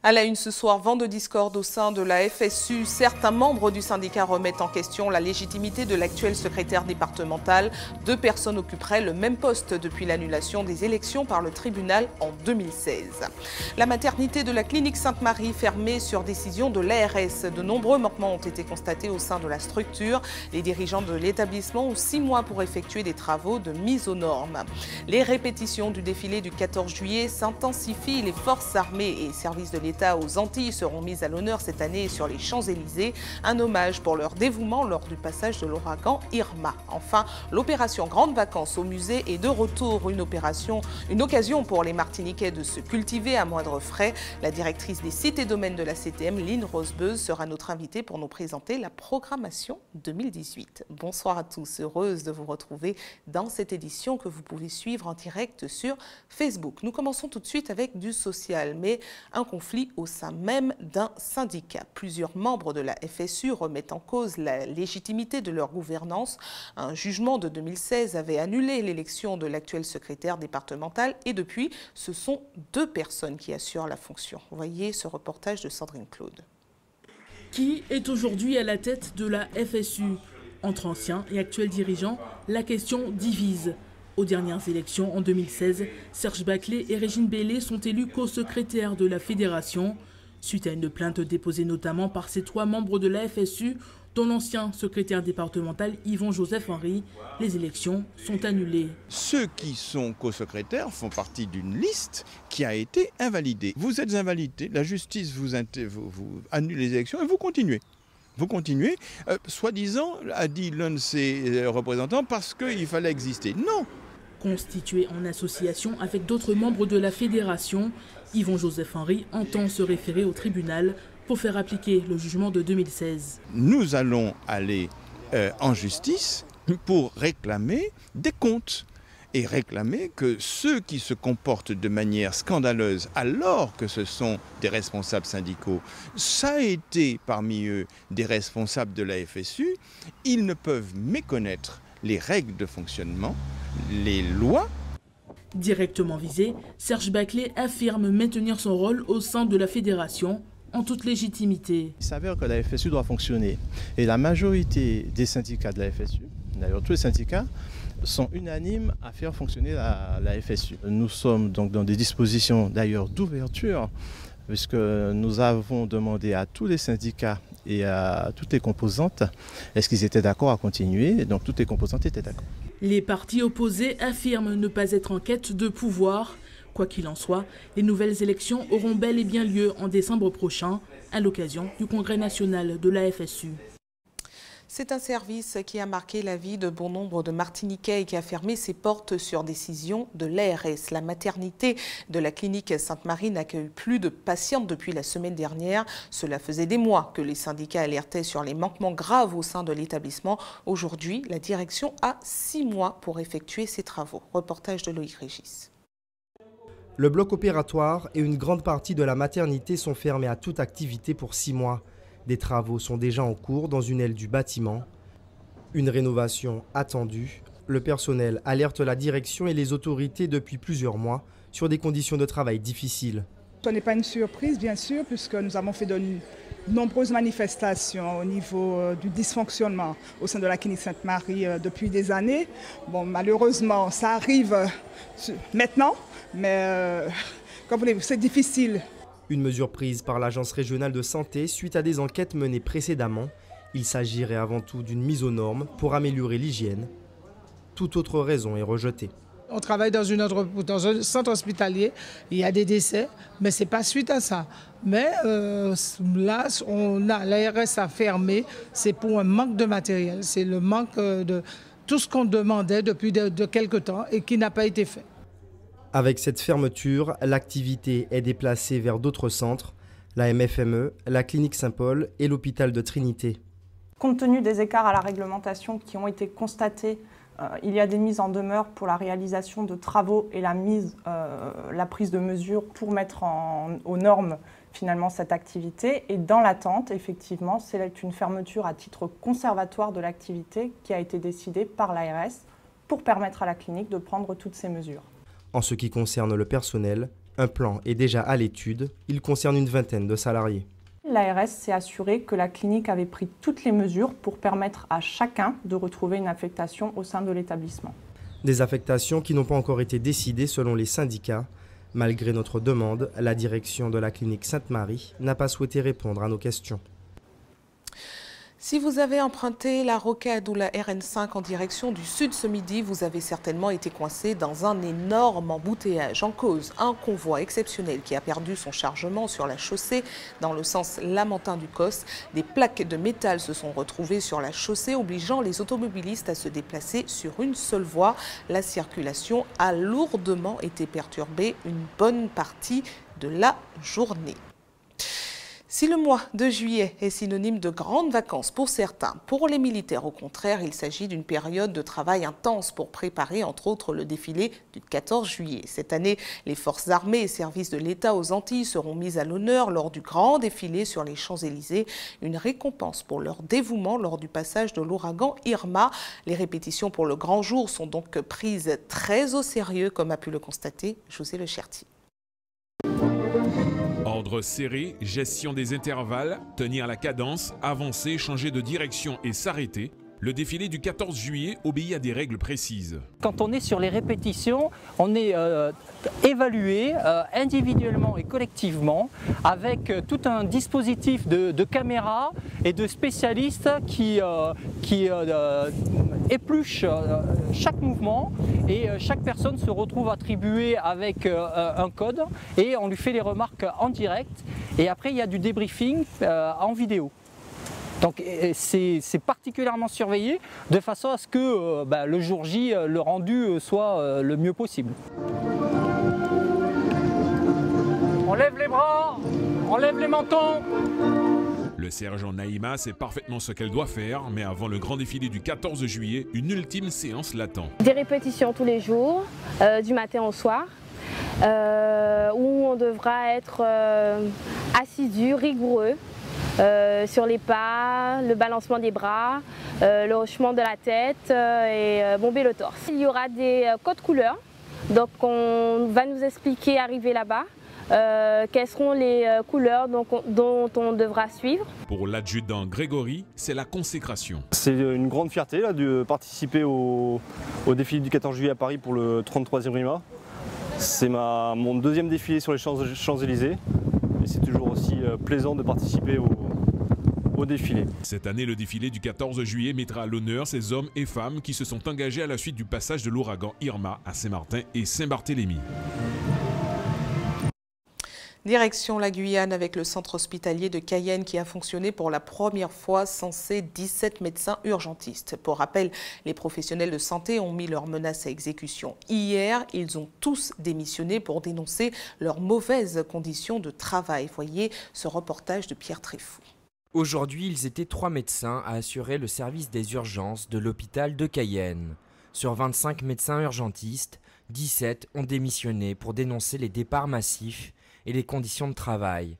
À la une ce soir, vent de discorde au sein de la FSU. Certains membres du syndicat remettent en question la légitimité de l'actuel secrétaire départemental. 2 personnes occuperaient le même poste depuis l'annulation des élections par le tribunal en 2016. La maternité de la clinique Sainte-Marie fermée sur décision de l'ARS. De nombreux manquements ont été constatés au sein de la structure. Les dirigeants de l'établissement ont 6 mois pour effectuer des travaux de mise aux normes. Les répétitions du défilé du 14 juillet s'intensifient. Les forces armées et services de l'État aux Antilles seront mises à l'honneur cette année sur les Champs-Élysées. Un hommage pour leur dévouement lors du passage de l'ouragan Irma. Enfin, l'opération Grandes Vacances au musée est de retour. Une occasion pour les Martiniquais de se cultiver à moindre frais. La directrice des sites et domaines de la CTM, Lynn Rosebeuse, sera notre invitée pour nous présenter la programmation 2018. Bonsoir à tous, heureuse de vous retrouver dans cette édition que vous pouvez suivre en direct sur Facebook. Nous commençons tout de suite avec du social, mais un conflit au sein même d'un syndicat. Plusieurs membres de la FSU remettent en cause la légitimité de leur gouvernance. Un jugement de 2016 avait annulé l'élection de l'actuel secrétaire départemental et depuis, ce sont 2 personnes qui assurent la fonction. Voyez ce reportage de Sandrine Claude. Qui est aujourd'hui à la tête de la FSU? Entre anciens et actuels dirigeants, la question divise. Aux dernières élections en 2016, Serge Baclé et Régine Bellé sont élus co-secrétaires de la fédération. Suite à une plainte déposée notamment par ces 3 membres de la FSU, dont l'ancien secrétaire départemental Yvon-Joseph Henry, les élections sont annulées. Ceux qui sont co-secrétaires font partie d'une liste qui a été invalidée. Vous êtes invalidé, la justice vous annule les élections et vous continuez. Vous continuez, soi-disant, a dit l'un de ses représentants, parce qu'il fallait exister. Non! Constitué en association avec d'autres membres de la fédération, Yvon-Joseph Henry entend se référer au tribunal pour faire appliquer le jugement de 2016. Nous allons aller en justice pour réclamer des comptes et réclamer que ceux qui se comportent de manière scandaleuse alors que ce sont des responsables syndicaux, ça a été parmi eux des responsables de la FSU, ils ne peuvent méconnaître les règles de fonctionnement, les lois. Directement visé, Serge Baclé affirme maintenir son rôle au sein de la fédération en toute légitimité. Il s'avère que la FSU doit fonctionner et la majorité des syndicats de la FSU, d'ailleurs tous les syndicats, sont unanimes à faire fonctionner la FSU. Nous sommes donc dans des dispositions d'ailleurs d'ouverture, puisque nous avons demandé à tous les syndicats et à toutes les composantes est-ce qu'ils étaient d'accord à continuer, et donc toutes les composantes étaient d'accord. Les partis opposés affirment ne pas être en quête de pouvoir. Quoi qu'il en soit, les nouvelles élections auront bel et bien lieu en décembre prochain, à l'occasion du Congrès national de la FSU. C'est un service qui a marqué la vie de bon nombre de Martiniquais et qui a fermé ses portes sur décision de l'ARS. La maternité de la clinique Sainte-Marie n'accueille plus de patientes depuis la semaine dernière. Cela faisait des mois que les syndicats alertaient sur les manquements graves au sein de l'établissement. Aujourd'hui, la direction a 6 mois pour effectuer ses travaux. Reportage de Loïc Régis. Le bloc opératoire et une grande partie de la maternité sont fermés à toute activité pour 6 mois. Des travaux sont déjà en cours dans une aile du bâtiment. Une rénovation attendue. Le personnel alerte la direction et les autorités depuis plusieurs mois sur des conditions de travail difficiles. Ce n'est pas une surprise, bien sûr, puisque nous avons fait de nombreuses manifestations au niveau du dysfonctionnement au sein de la clinique Sainte-Marie depuis des années. Bon, malheureusement, ça arrive maintenant, mais comme vous voulez, c'est difficile. Une mesure prise par l'Agence régionale de santé suite à des enquêtes menées précédemment. Il s'agirait avant tout d'une mise aux normes pour améliorer l'hygiène. Toute autre raison est rejetée. On travaille dans un centre hospitalier, il y a des décès, mais ce n'est pas suite à ça. Mais là, l'ARS a fermé, c'est pour un manque de matériel. C'est le manque de tout ce qu'on demandait depuis de quelque temps et qui n'a pas été fait. Avec cette fermeture, l'activité est déplacée vers d'autres centres, la MFME, la clinique Saint-Paul et l'hôpital de Trinité. Compte tenu des écarts à la réglementation qui ont été constatés, il y a des mises en demeure pour la réalisation de travaux et la prise de mesures pour mettre aux normes finalement cette activité. Et dans l'attente, effectivement, c'est une fermeture à titre conservatoire de l'activité qui a été décidée par l'ARS pour permettre à la clinique de prendre toutes ces mesures. En ce qui concerne le personnel, Un plan est déjà à l'étude, il concerne une vingtaine de salariés. L'ARS s'est assurée que la clinique avait pris toutes les mesures pour permettre à chacun de retrouver une affectation au sein de l'établissement. Des affectations qui n'ont pas encore été décidées selon les syndicats. Malgré notre demande, la direction de la clinique Sainte-Marie n'a pas souhaité répondre à nos questions. Si vous avez emprunté la rocade ou la RN5 en direction du sud ce midi, vous avez certainement été coincé dans un énorme embouteillage. En cause, un convoi exceptionnel qui a perdu son chargement sur la chaussée dans le sens Lamentin-du-Cos. Des plaques de métal se sont retrouvées sur la chaussée, obligeant les automobilistes à se déplacer sur une seule voie. La circulation a lourdement été perturbée une bonne partie de la journée. Si le mois de juillet est synonyme de grandes vacances pour certains, pour les militaires, au contraire, il s'agit d'une période de travail intense pour préparer, entre autres, le défilé du 14 juillet. Cette année, les forces armées et services de l'État aux Antilles seront mises à l'honneur lors du grand défilé sur les Champs-Élysées. Une récompense pour leur dévouement lors du passage de l'ouragan Irma. Les répétitions pour le grand jour sont donc prises très au sérieux, comme a pu le constater José Lecherti. Ordre serré, gestion des intervalles, tenir la cadence, avancer, changer de direction et s'arrêter. Le défilé du 14 juillet obéit à des règles précises. Quand on est sur les répétitions, on est évalué individuellement et collectivement avec tout un dispositif de caméras et de spécialistes qui épluchent chaque mouvement et chaque personne se retrouve attribuée avec un code et on lui fait les remarques en direct et après il y a du débriefing en vidéo. Donc c'est particulièrement surveillé de façon à ce que le jour J, le rendu soit le mieux possible. On lève les bras, on lève les mentons. Le sergent Naïma sait parfaitement ce qu'elle doit faire, mais avant le grand défilé du 14 juillet, une ultime séance l'attend. Des répétitions tous les jours, du matin au soir, où on devra être assidu, rigoureux. Sur les pas, le balancement des bras, le hochement de la tête et bomber le torse. Il y aura des codes couleurs, donc on va nous expliquer arrivé là-bas quelles seront les couleurs dont on devra suivre. Pour l'adjudant Grégory, c'est la consécration. C'est une grande fierté là, de participer au défilé du 14 juillet à Paris pour le 33e RIMA. C'est mon deuxième défilé sur les Champs-Élysées. Et c'est toujours aussi plaisant de participer au défilé. Cette année, le défilé du 14 juillet mettra à l'honneur ces hommes et femmes qui se sont engagés à la suite du passage de l'ouragan Irma à Saint-Martin et Saint-Barthélemy. Direction la Guyane avec le centre hospitalier de Cayenne qui a fonctionné pour la première fois sans ses 17 médecins urgentistes. Pour rappel, les professionnels de santé ont mis leurs menaces à exécution. Hier, ils ont tous démissionné pour dénoncer leurs mauvaises conditions de travail. Voyez ce reportage de Pierre Tréfou. Aujourd'hui, ils étaient 3 médecins à assurer le service des urgences de l'hôpital de Cayenne. Sur 25 médecins urgentistes, 17 ont démissionné pour dénoncer les départs massifs et les conditions de travail.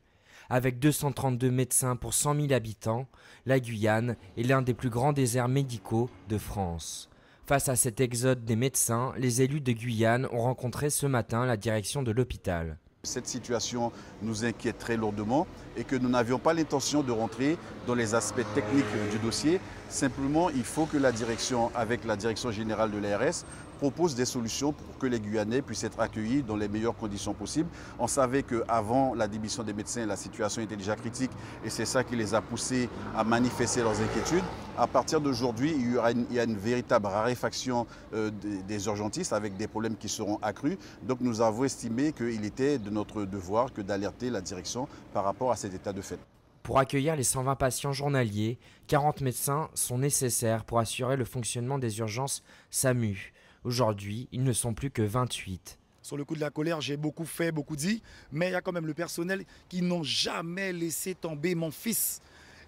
Avec 232 médecins pour 100 000 habitants, la Guyane est l'un des plus grands déserts médicaux de France. Face à cet exode des médecins, les élus de Guyane ont rencontré ce matin la direction de l'hôpital. Cette situation nous inquiète très lourdement et que nous n'avions pas l'intention de rentrer dans les aspects techniques du dossier. Simplement, il faut que la direction, avec la direction générale de l'ARS, propose des solutions pour que les Guyanais puissent être accueillis dans les meilleures conditions possibles. On savait qu'avant la démission des médecins, la situation était déjà critique et c'est ça qui les a poussés à manifester leurs inquiétudes. À partir d'aujourd'hui, il y a une véritable raréfaction des urgentistes avec des problèmes qui seront accrus. Donc nous avons estimé qu'il était de notre devoir que d'alerter la direction par rapport à cet état de fait. Pour accueillir les 120 patients journaliers, 40 médecins sont nécessaires pour assurer le fonctionnement des urgences SAMU. Aujourd'hui, ils ne sont plus que 28. Sur le coup de la colère, j'ai beaucoup fait, beaucoup dit, mais il y a quand même le personnel qui n'ont jamais laissé tomber mon fils.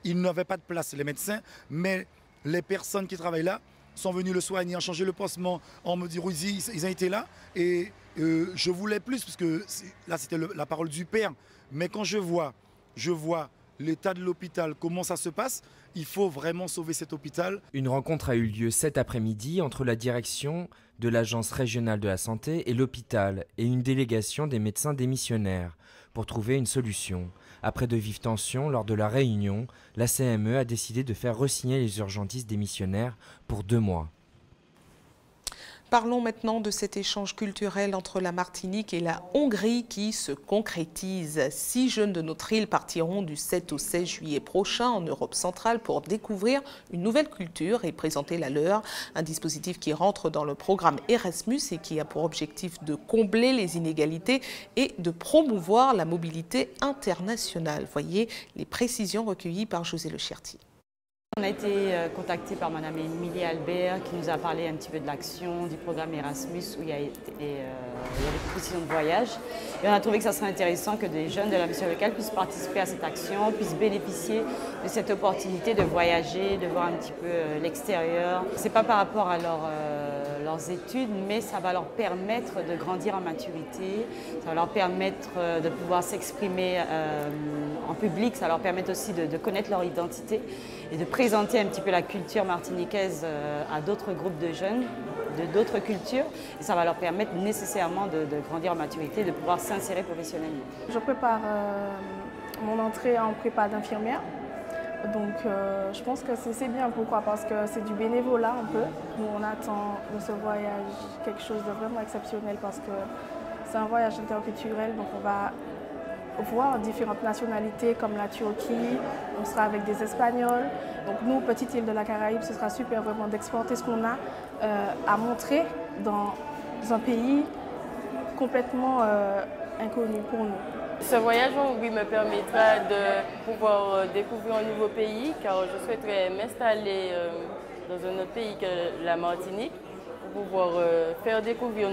Il n'avait pas de place, les médecins, mais les personnes qui travaillent là sont venues le soigner, ont changé le pansement, on me dit Rudy, ils ont été là et je voulais plus parce que là c'était la parole du père. Mais quand je vois l'état de l'hôpital, comment ça se passe, il faut vraiment sauver cet hôpital. Une rencontre a eu lieu cet après-midi entre la direction de l'Agence régionale de la santé et l'hôpital et une délégation des médecins démissionnaires pour trouver une solution. Après de vives tensions lors de la réunion, la CME a décidé de faire re-signer les urgentistes démissionnaires pour 2 mois. Parlons maintenant de cet échange culturel entre la Martinique et la Hongrie qui se concrétise. 6 jeunes de notre île partiront du 7 au 16 juillet prochain en Europe centrale pour découvrir une nouvelle culture et présenter la leur. Un dispositif qui rentre dans le programme Erasmus et qui a pour objectif de combler les inégalités et de promouvoir la mobilité internationale. Voyez les précisions recueillies par José Le Cherti. On a été contacté par Mme Émilie Albert qui nous a parlé un petit peu de l'action du programme Erasmus où il y a des propositions de voyage. Et on a trouvé que ça serait intéressant que des jeunes de la mission locale puissent participer à cette action, puissent bénéficier de cette opportunité de voyager, de voir un petit peu l'extérieur. Ce n'est pas par rapport à leurs études, mais ça va leur permettre de grandir en maturité, ça va leur permettre de pouvoir s'exprimer en public, ça va leur permettre aussi de connaître leur identité et de présenter un petit peu la culture martiniquaise à d'autres groupes de jeunes, de d'autres cultures. Et ça va leur permettre nécessairement de grandir en maturité, de pouvoir s'insérer professionnellement. Je prépare mon entrée en prépa d'infirmière. Donc je pense que c'est bien. Pourquoi? Parce que c'est du bénévolat un peu. Nous, on attend de ce voyage quelque chose de vraiment exceptionnel parce que c'est un voyage interculturel. Donc on va voir différentes nationalités comme la Turquie, on sera avec des Espagnols. Donc nous, petite île de la Caraïbe, ce sera super vraiment d'exporter ce qu'on a à montrer dans un pays complètement inconnu pour nous. Ce voyage oui, me permettra de pouvoir découvrir un nouveau pays car je souhaiterais m'installer dans un autre pays que la Martinique pour pouvoir faire découvrir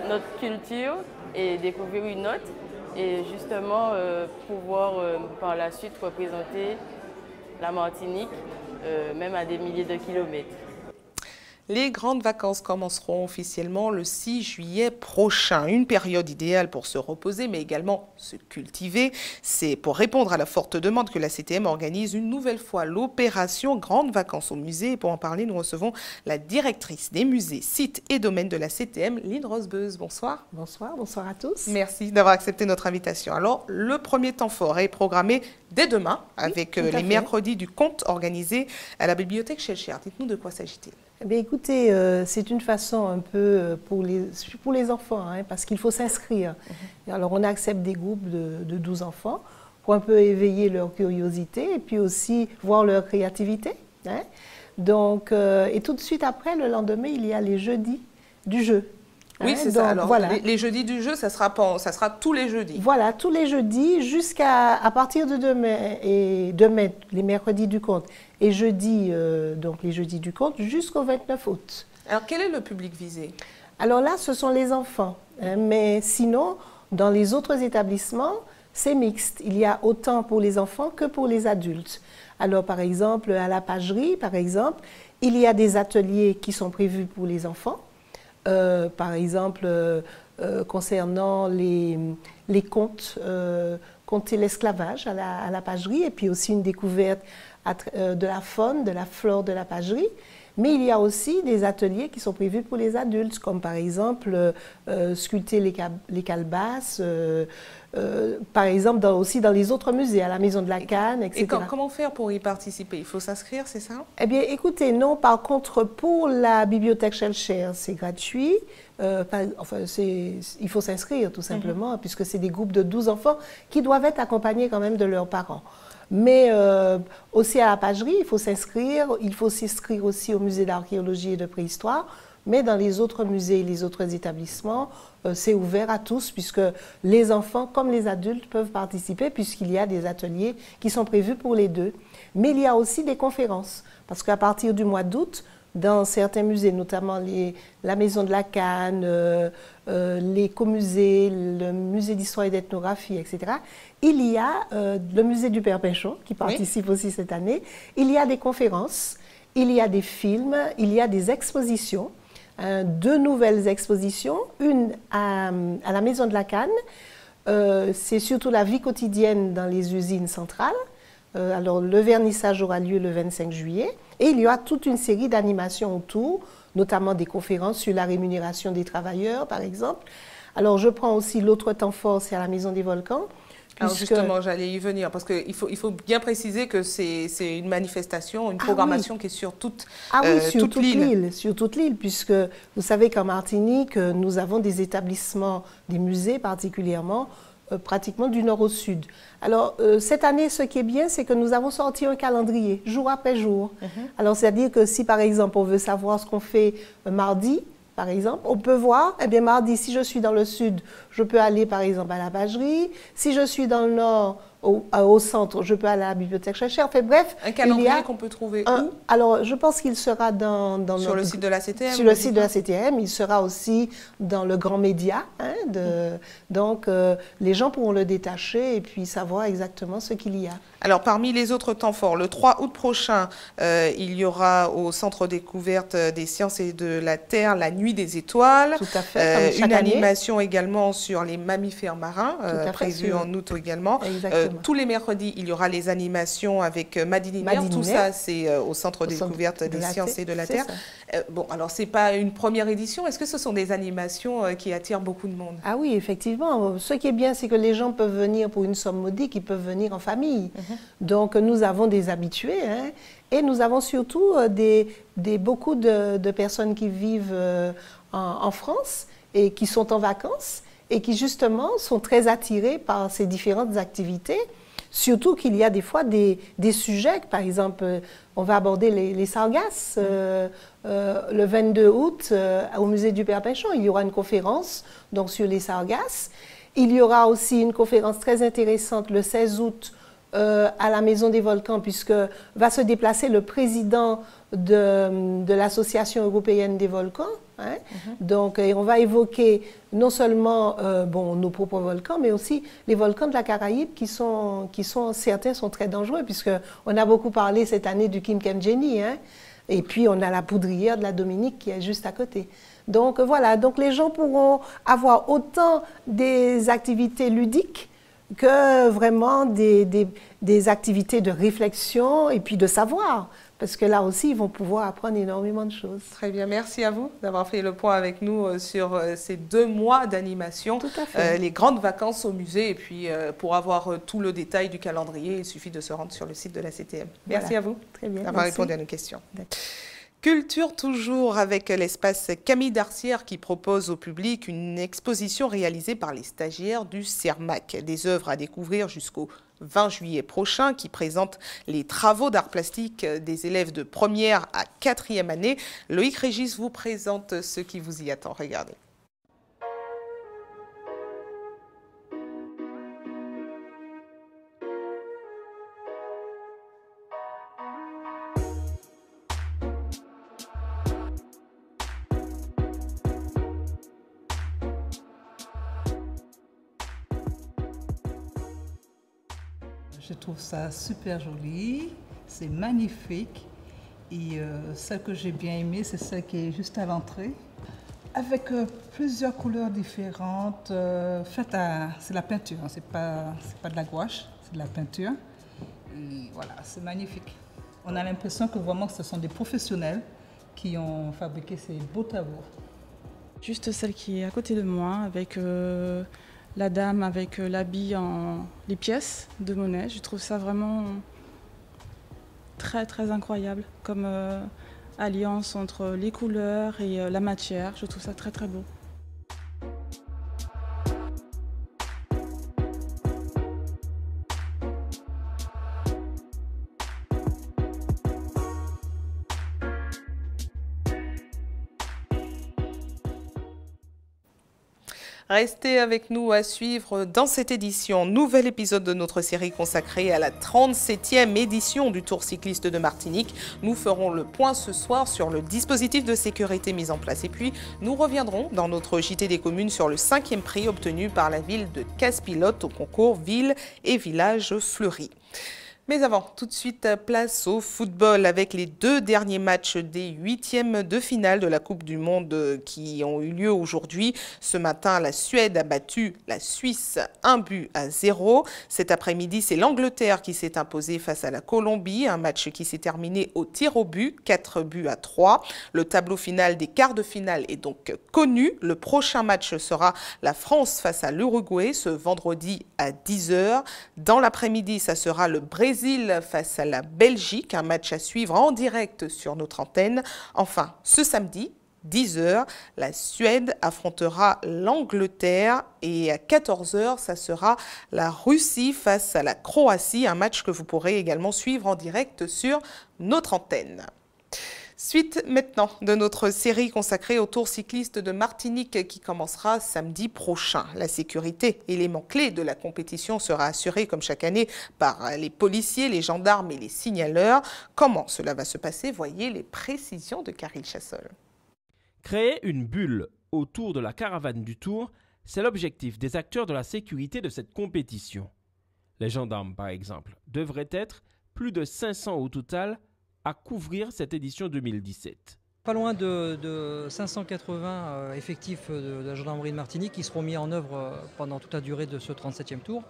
notre culture et découvrir une autre. Et justement pouvoir par la suite représenter la Martinique, même à des milliers de kilomètres. Les grandes vacances commenceront officiellement le 6 juillet prochain. Une période idéale pour se reposer, mais également se cultiver. C'est pour répondre à la forte demande que la CTM organise une nouvelle fois l'opération Grandes Vacances au musée. Et pour en parler, nous recevons la directrice des musées, sites et domaines de la CTM, Lynn Rosebeuse. Bonsoir. Bonsoir, bonsoir à tous. Merci d'avoir accepté notre invitation. Alors, le premier temps fort est programmé dès demain avec les mercredis du conte organisés à la bibliothèque Schellcher. Dites-nous de quoi s'agit-il? Eh bien, écoutez, c'est une façon un peu pour les enfants, hein, parce qu'il faut s'inscrire. Alors, on accepte des groupes de 12 enfants pour un peu éveiller leur curiosité et puis aussi voir leur créativité. Hein. Donc, et tout de suite après, le lendemain, il y a les jeudis du jeu. Oui, c'est ça. Alors, voilà. Les jeudis du jeu, ça sera tous les jeudis. Voilà, tous les jeudis jusqu'à partir de demain, les mercredis du conte, et jeudi, donc les jeudis du conte, jusqu'au 29 août. Alors, quel est le public visé? Alors là, ce sont les enfants. Hein, mais sinon, dans les autres établissements, c'est mixte. Il y a autant pour les enfants que pour les adultes. Alors, par exemple, à la pagerie, par exemple, il y a des ateliers qui sont prévus pour les enfants. Par exemple, concernant les contes, compter l'esclavage à la pagerie, et puis aussi une découverte de la faune, de la flore de la pagerie. Mais il y a aussi des ateliers qui sont prévus pour les adultes, comme par exemple sculpter les calebasses, par exemple aussi dans les autres musées, à la Maison de la Canne, etc. Et comment faire pour y participer? Il faut s'inscrire, c'est ça? Eh bien, écoutez, non. Par contre, pour la bibliothèque Schellcher, c'est gratuit. Il faut s'inscrire, tout simplement, puisque c'est des groupes de 12 enfants qui doivent être accompagnés quand même de leurs parents. Mais aussi à la pagerie, il faut s'inscrire. Il faut s'inscrire aussi au musée d'archéologie et de préhistoire. Mais dans les autres musées et les autres établissements, c'est ouvert à tous, puisque les enfants comme les adultes peuvent participer, puisqu'il y a des ateliers qui sont prévus pour les deux. Mais il y a aussi des conférences, parce qu'à partir du mois d'août, dans certains musées, notamment la Maison de la Canne, l'écomusée, le musée d'histoire et d'ethnographie, etc., il y a le musée du Père Pinchon qui participe aussi cette année. Il y a des conférences, il y a des films, il y a des expositions, 2 nouvelles expositions, une à la Maison de la Canne, c'est surtout la vie quotidienne dans les usines centrales, Alors le vernissage aura lieu le 25 juillet et il y aura toute une série d'animations autour, notamment des conférences sur la rémunération des travailleurs, par exemple. Alors je prends aussi l'autre temps fort, c'est à la Maison des Volcans. Alors justement, j'allais y venir, parce qu'il faut bien préciser que c'est une manifestation, une programmation qui est sur toute l'île. Sur toute l'île, puisque vous savez qu'en Martinique, nous avons des établissements, des musées particulièrement, pratiquement du nord au sud. Alors, cette année, ce qui est bien, c'est que nous avons sorti un calendrier, jour après jour. Alors, c'est-à-dire que si, par exemple, on veut savoir ce qu'on fait mardi, par exemple, on peut voir, eh bien, mardi, si je suis dans le sud, je peux aller, par exemple, à la pagerie. Si je suis dans le nord, au centre, je peux aller à la bibliothèque Schœlcher. Enfin, bref, un calendrier qu'on peut trouver où? Alors, je pense qu'il sera sur le site de la CTM. Sur le site de la CTM. Il sera aussi dans le grand média. Donc, les gens pourront le détacher et puis savoir exactement ce qu'il y a. Alors, parmi les autres temps forts, le 3 août prochain, il y aura au Centre découverte des sciences et de la Terre la Nuit des étoiles. Tout à fait, une animation également sur les mammifères marins, prévue en août également. Tous les mercredis, il y aura les animations avec Madininer. Tout ça, c'est au Centre découverte des sciences et de la Terre. Bon, alors, ce n'est pas une première édition. Est-ce que ce sont des animations qui attirent beaucoup de monde? Ah oui, effectivement. Ce qui est bien, c'est que les gens peuvent venir pour une somme modique, ils peuvent venir en famille. Donc, nous avons des habitués et nous avons surtout beaucoup de personnes qui vivent en France et qui sont en vacances et qui, justement, sont très attirées par ces différentes activités. Surtout qu'il y a des fois des sujets, par exemple, on va aborder les sargasses. Le 22 août, au musée du Père Pinchon, il y aura une conférence donc, sur les sargasses. Il y aura aussi une conférence très intéressante le 16 août à la Maison des Volcans, puisque va se déplacer le président de l'Association européenne des volcans. Donc, on va évoquer non seulement nos propres volcans, mais aussi les volcans de la Caraïbe certains sont très dangereux, puisqu'on a beaucoup parlé cette année du Kimkemjeni, et puis on a la poudrière de la Dominique qui est juste à côté. Donc voilà, donc les gens pourront avoir autant des activités ludiques que vraiment des activités de réflexion et puis de savoir. Parce que là aussi, ils vont pouvoir apprendre énormément de choses. Très bien, merci à vous d'avoir fait le point avec nous sur ces 2 mois d'animation. Tout à fait. Les grandes vacances au musée. Et puis, pour avoir tout le détail du calendrier, il suffit de se rendre sur le site de la CTM. Merci voilà. À vous d'avoir répondu à nos questions. Culture toujours avec l'espace Camille Darcière qui propose au public une exposition réalisée par les stagiaires du CERMAC. Des œuvres à découvrir jusqu'au 20 juillet prochain qui présente les travaux d'art plastique des élèves de première à 4e année. Loïc Régis vous présente ce qui vous y attend. Regardez. Je trouve ça super joli, c'est magnifique et celle que j'ai bien aimée, c'est celle qui est juste à l'entrée. Avec plusieurs couleurs différentes, c'est la peinture, hein, c'est pas de la gouache, c'est de la peinture. Et voilà, c'est magnifique. On a l'impression que vraiment ce sont des professionnels qui ont fabriqué ces beaux tableaux. Juste celle qui est à côté de moi, avec la dame avec l'habit les pièces de monnaie. Je trouve ça vraiment très très incroyable comme alliance entre les couleurs et la matière. Je trouve ça très très beau. Restez avec nous à suivre dans cette édition, nouvel épisode de notre série consacrée à la 37e édition du Tour cycliste de Martinique. Nous ferons le point ce soir sur le dispositif de sécurité mis en place et puis nous reviendrons dans notre JT des communes sur le 5e prix obtenu par la ville de Casse-Pilote au concours Ville et Village Fleuris. Mais avant, tout de suite, place au football avec les 2 derniers matchs des 8e de finale de la Coupe du Monde qui ont eu lieu aujourd'hui. Ce matin, la Suède a battu la Suisse 1-0. Cet après-midi, c'est l'Angleterre qui s'est imposée face à la Colombie. Un match qui s'est terminé au tir au but, 4-3. Le tableau final des quarts de finale est donc connu. Le prochain match sera la France face à l'Uruguay ce vendredi à 10 h. Dans l'après-midi, ça sera le Brésil face à la Belgique, un match à suivre en direct sur notre antenne. Enfin, ce samedi, 10 h, la Suède affrontera l'Angleterre et à 14 h, ça sera la Russie face à la Croatie, un match que vous pourrez également suivre en direct sur notre antenne. Suite maintenant de notre série consacrée au Tour cycliste de Martinique qui commencera samedi prochain. La sécurité, élément clé de la compétition, sera assurée comme chaque année par les policiers, les gendarmes et les signaleurs. Comment cela va se passer? Voyez les précisions de Caril Chassol. Créer une bulle autour de la caravane du Tour, c'est l'objectif des acteurs de la sécurité de cette compétition. Les gendarmes, par exemple, devraient être plus de 500 au total à couvrir cette édition 2017. Pas loin de 580 effectifs de la gendarmerie de Martinique qui seront mis en œuvre pendant toute la durée de ce 37e tour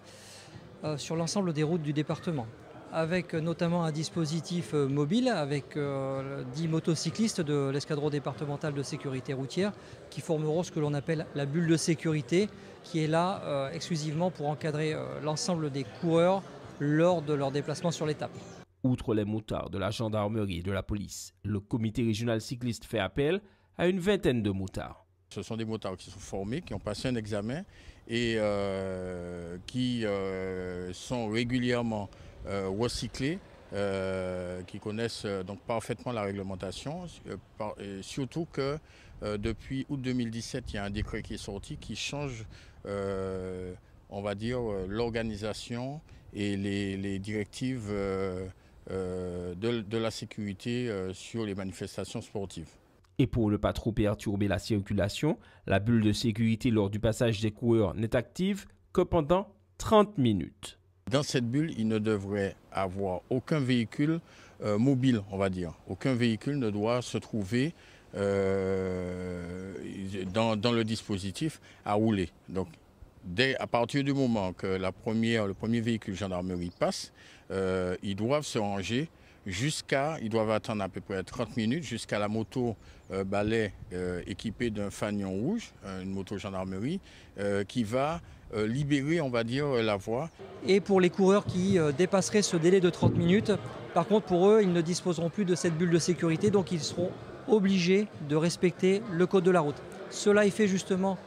sur l'ensemble des routes du département, avec notamment un dispositif mobile avec 10 motocyclistes de l'escadron départemental de sécurité routière qui formeront ce que l'on appelle la bulle de sécurité, qui est là exclusivement pour encadrer l'ensemble des coureurs lors de leur déplacement sur l'étape. Outre les motards de la gendarmerie et de la police, le comité régional cycliste fait appel à une vingtaine de motards. Ce sont des motards qui sont formés, qui ont passé un examen et qui sont régulièrement recyclés, qui connaissent donc parfaitement la réglementation. Surtout que depuis août 2017, il y a un décret qui est sorti qui change, on va dire, l'organisation et les directives de la sécurité sur les manifestations sportives. Et pour ne pas trop perturber la circulation, la bulle de sécurité lors du passage des coureurs n'est active que pendant 30 minutes. Dans cette bulle, il ne devrait avoir aucun véhicule mobile, on va dire. Aucun véhicule ne doit se trouver dans le dispositif à rouler. Donc, à partir du moment que le premier véhicule gendarmerie passe, ils doivent se ranger ils doivent attendre à peu près 30 minutes jusqu'à la moto balai équipée d'un fanion rouge, une moto gendarmerie, qui va libérer, on va dire, la voie. Et pour les coureurs qui dépasseraient ce délai de 30 minutes, par contre pour eux, ils ne disposeront plus de cette bulle de sécurité, donc ils seront obligés de respecter le code de la route. Cela est fait justement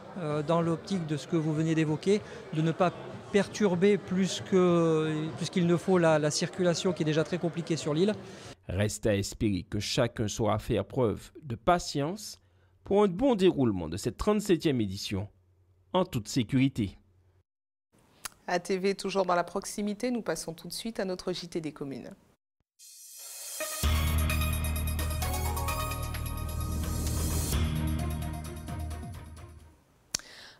dans l'optique de ce que vous venez d'évoquer, de ne pas perturber plus qu'il ne faut la circulation qui est déjà très compliquée sur l'île. Reste à espérer que chacun saura faire preuve de patience pour un bon déroulement de cette 37e édition en toute sécurité. ATV toujours dans la proximité, nous passons tout de suite à notre JT des communes.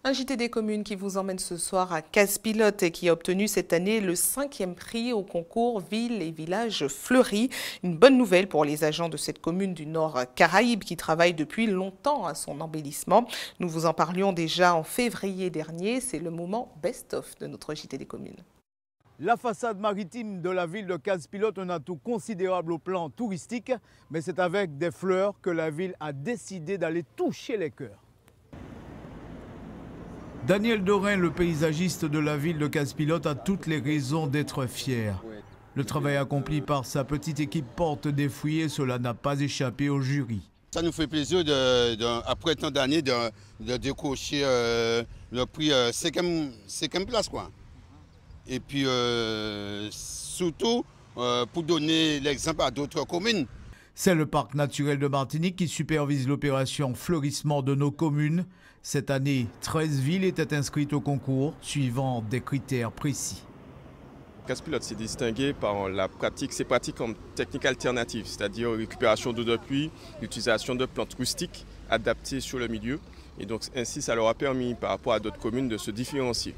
Un JT des communes qui vous emmène ce soir à Casse-Pilote et qui a obtenu cette année le 5e prix au concours Villes et Villages Fleuris. Une bonne nouvelle pour les agents de cette commune du Nord Caraïbe qui travaillent depuis longtemps à son embellissement. Nous vous en parlions déjà en février dernier. C'est le moment best-of de notre JT des communes. La façade maritime de la ville de Casse-Pilote, un atout considérable au plan touristique, mais c'est avec des fleurs que la ville a décidé d'aller toucher les cœurs. Daniel Dorin, le paysagiste de la ville de Casse-Pilote, a toutes les raisons d'être fier. Le travail accompli par sa petite équipe porte des fruits et cela n'a pas échappé au jury. Ça nous fait plaisir, après tant d'années, de décocher le prix 5e place, quoi. Et puis surtout pour donner l'exemple à d'autres communes. C'est le parc naturel de Martinique qui supervise l'opération fleurissement de nos communes. Cette année, 13 villes étaient inscrites au concours, suivant des critères précis. Casse-Pilote s'est distingué par ses pratiques en technique alternative, c'est-à-dire récupération d'eau de pluie, l'utilisation de plantes rustiques adaptées sur le milieu. Et donc ainsi, ça leur a permis, par rapport à d'autres communes, de se différencier.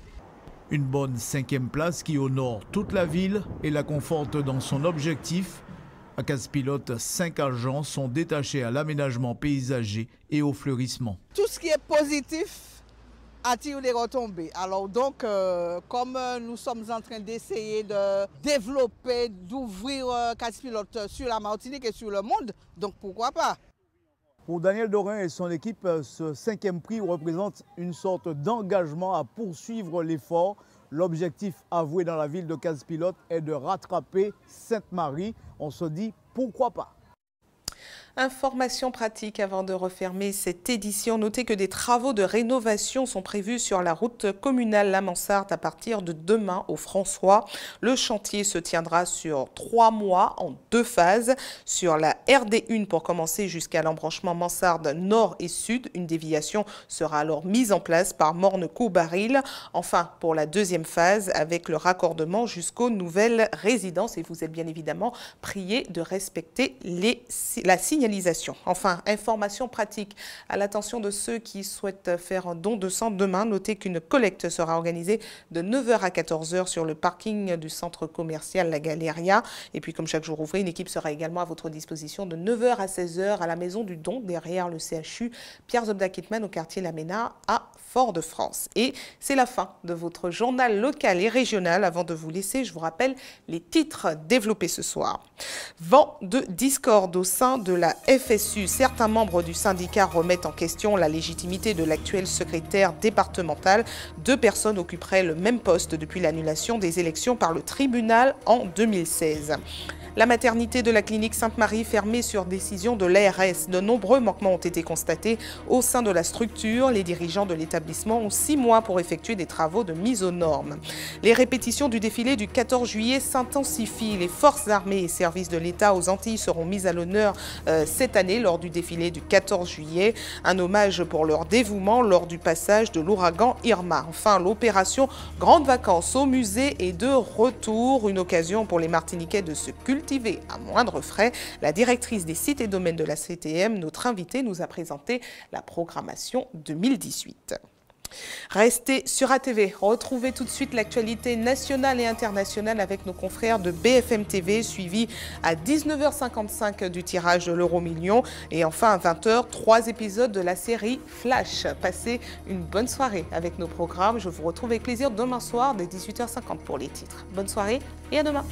Une bonne 5e place qui honore toute la ville et la conforte dans son objectif. À Casse-Pilote, 5 agents sont détachés à l'aménagement paysager et au fleurissement. Tout ce qui est positif attire les retombées. Alors donc, comme nous sommes en train d'essayer de développer, d'ouvrir Casse-Pilote sur la Martinique et sur le monde, donc pourquoi pas? Pour Daniel Dorin et son équipe, ce 5e prix représente une sorte d'engagement à poursuivre l'effort. L'objectif avoué dans la ville de Casse-Pilote est de rattraper Sainte-Marie. On se dit pourquoi pas. Information pratique avant de refermer cette édition. Notez que des travaux de rénovation sont prévus sur la route communale La Mansarde à partir de demain au François. Le chantier se tiendra sur 3 mois en 2 phases. Sur la RD1 pour commencer jusqu'à l'embranchement Mansarde nord et sud. Une déviation sera alors mise en place par Mornecourt-Baril. Enfin, pour la 2e phase avec le raccordement jusqu'aux nouvelles résidences. Et vous êtes bien évidemment priés de respecter la signalisation. Enfin, information pratique à l'attention de ceux qui souhaitent faire un don de sang demain. Notez qu'une collecte sera organisée de 9h à 14h sur le parking du centre commercial La Galéria. Et puis, comme chaque jour ouvré, une équipe sera également à votre disposition de 9h à 16h à la maison du don derrière le CHU Pierre Zobda Kitman au quartier La Ména à Fort-de-France. Et c'est la fin de votre journal local et régional. Avant de vous laisser, je vous rappelle les titres développés ce soir. Vent de discorde au sein de la FSU. Certains membres du syndicat remettent en question la légitimité de l'actuel secrétaire départemental. 2 personnes occuperaient le même poste depuis l'annulation des élections par le tribunal en 2016. La maternité de la clinique Sainte-Marie fermée sur décision de l'ARS. De nombreux manquements ont été constatés au sein de la structure. Les dirigeants de l'établissement ont 6 mois pour effectuer des travaux de mise aux normes. Les répétitions du défilé du 14 juillet s'intensifient. Les forces armées et services de l'État aux Antilles seront mises à l'honneur cette année lors du défilé du 14 juillet. Un hommage pour leur dévouement lors du passage de l'ouragan Irma. Enfin, l'opération Grandes Vacances au musée est de retour. Une occasion pour les Martiniquais de se cultiver à moindre frais. La directrice des sites et domaines de la CTM, notre invitée, nous a présenté la programmation 2018. Restez sur ATV. Retrouvez tout de suite l'actualité nationale et internationale avec nos confrères de BFM TV, suivi à 19h55 du tirage de l'euro-million. Et enfin à 20h, 3 épisodes de la série Flash. Passez une bonne soirée avec nos programmes. Je vous retrouve avec plaisir demain soir dès 18h50 pour les titres. Bonne soirée et à demain.